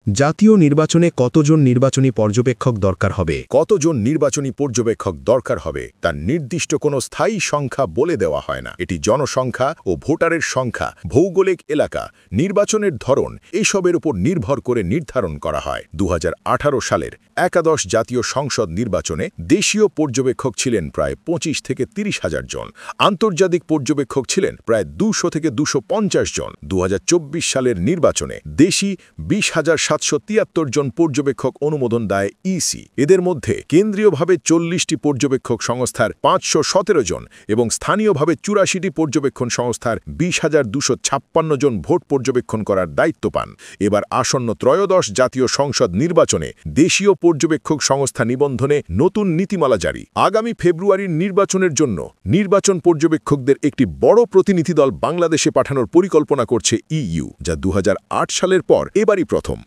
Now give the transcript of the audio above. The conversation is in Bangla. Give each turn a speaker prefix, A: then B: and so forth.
A: জাতীয় নির্বাচনে কতজন নির্বাচনী পর্যবেক্ষক দরকার হবে?
B: কতজন নির্বাচনী পর্যবেক্ষক দরকার হবে তার নির্দিষ্ট কোনো স্থায়ী সংখ্যা বলে দেওয়া হয় না। এটি জনসংখ্যা ও ভোটারের সংখ্যা, ভৌগোলিক এলাকা, নির্বাচনের ধরন এসবের উপর নির্ভর করে নির্ধারণ করা হয়। 2018 সালের একাদশ জাতীয় সংসদ নির্বাচনে দেশীয় পর্যবেক্ষক ছিলেন প্রায় 25 থেকে 30 হাজার জন, আন্তর্জাতিক পর্যবেক্ষক ছিলেন প্রায় 200 থেকে 250 জন। 2024 সালের নির্বাচনে দেশি 20,773 জন পর্যবেক্ষক অনুমোদন দেয় ইসি। এদের মধ্যে কেন্দ্রীয়ভাবে 40টি পর্যবেক্ষক সংস্থার 517 জন এবং স্থানীয়ভাবে 84টি পর্যবেক্ষণ সংস্থার 20,256 জন ভোট পর্যবেক্ষণ করার দায়িত্ব পান। এবার আসন্ন ত্রয়োদশ জাতীয় সংসদ নির্বাচনে দেশীয় পর্যবেক্ষক সংস্থা নিবন্ধনে নতুন নীতিমালা জারি। আগামী ফেব্রুয়ারির নির্বাচনের জন্য নির্বাচন পর্যবেক্ষকদের একটি বড় প্রতিনিধি দল বাংলাদেশে পাঠানোর পরিকল্পনা করছে ইইউ, যা 2008 সালের পর এবারই প্রথম।